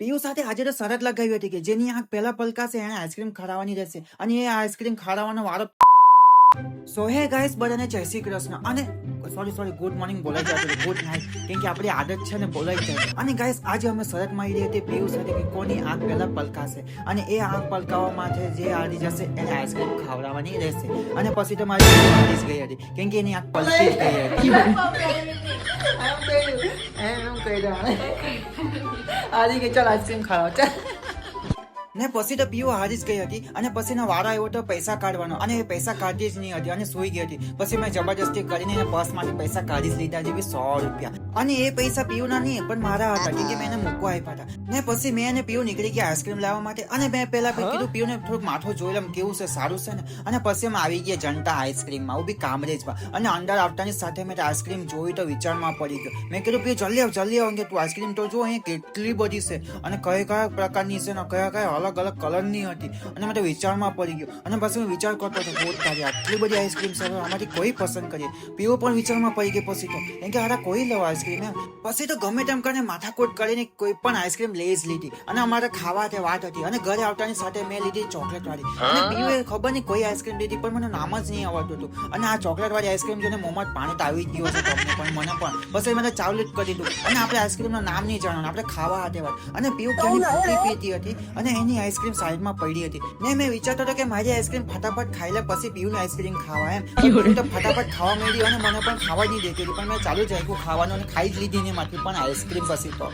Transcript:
પીયુ સાથે આજે તો શરત લગાવી હતી કે જેની આંખ પહેલા પલકાશે એને આઈસ્ક્રીમ ખવડાવવાની રહેશે અને એ આઈસ્ક્રીમ ખવડાવવાનો વારો સો હે ગાઈસ બધાને જય શ્રી કૃષ્ણ અને સોરી ગુડ મોર્નિંગ બોલાઈ જાય ગુડ નાઇટ કેમ કે આપણી આદત છે ને બોલાઈ જાય અને ગાઈસ આજે અમે શરત મારી હતી પીયુ સાથે કે કોની આંખ પહેલા પલકાશે અને એ આંખ પલકાવવા માટે જે હારી જશે એને આઈસ્ક્રીમ ખવડાવવાની રહેશે અને પછી તો મારી હારી જ ગઈ હતી કેમ કે એની આંખ પલકી જ ગઈ હતી એમ કહી હારી ગઈ ચાલ આઈસ્ક્રીમ ખાવા ચાલ ને પછી તો પીઓ હારી જ ગઈ હતી અને પછી નો વારો આવ્યો તો પૈસા કાઢવાનો અને એ પૈસા કાઢી જ નહીં હતી અને સૂઈ ગઈ હતી પછી મેં જબરજસ્તી કરીને એને પર્સ માંથી પૈસા કાઢી જ લીધા જેવી 100 રૂપિયા અને એ પૈસા પીયુના નહીં પણ મારા હતા કેમ કે મેં એને મૂકવા આપ્યા હતા ને પછી મેં એને પીયુ નીકળી ગયા આઈસ્ક્રીમ લાવવા માટે અને મેં પહેલા કીધું પીયુને થોડુંક માથું જોઈ લઉં કેવું છે સારું છે ને અને પછી અમે આવી ગયા જનતા આઈસ્ક્રીમમાં ઉભી કામરેજમાં અને અંદર આવતાની સાથે મેં આઈસ્ક્રીમ જોઈ તો વિચારમાં પડી ગયો મેં કીધું પીયુ જલ્દી આવ કે તું આઈસ્ક્રીમ તો જો અહીંયા કેટલી બધી છે અને કયા પ્રકારની છે ને કયા અલગ અલગ કલરની હતી અને મને વિચારમાં પડી ગયો અને પછી હું વિચાર કરતો હતો બહુ તારી આટલી બધી આઈસ્ક્રીમ છે આમાંથી કોઈ પસંદ કરીએ પીવો પણ વિચારમાં પડી ગઈ પછી તો કેમ કે હારા કોઈ લેવા આઈસ્ક્રીમ એમ પછી તો ગમે તેમ કરીને માથાકૂટ કરીને કોઈ પણ આઈસ્ક્રીમ લઈ જ લીધી અને અમારે ખાવા તે વાત હતી અને ઘરે આવતાની સાથે મેં લીધી ચોકલેટ વાળી અને પીવે ખબર નહીં કોઈ આઈસ્ક્રીમ લીધી પણ મને નામ જ નહીં આવડતું હતું અને આ ચોકલેટ વાળી આઈસ્ક્રીમ જોઈને મોંમાં પાણી તો આવી ગયું હશે તમને પણ મને પણ પછી મેં ચાવલેટ કરી દીધું અને આપણે આઈસ્ક્રીમનું નામ નહીં જાણવાનું આપણે ખાવા હાથે વાત અને પીવું ક્યાંની પીતી હતી અને એની આઈસ્ક્રીમ સાઈડમાં પડી હતી ને મેં વિચારતો હતો કે મારી આઈસ્ક્રીમ ફટાફટ ખાઈ લે પછી પીવું આઈસ્ક્રીમ ખાવા એમ તો ફટાફટ ખાવા માંડી અને મને પણ ખાવા નહીં દેતી પણ મેં ચાલુ જ રાખ્યું ખાવાનું અને ખાઈ જ લીધી ને માંથી પણ આઈસ્ક્રીમ પછી તો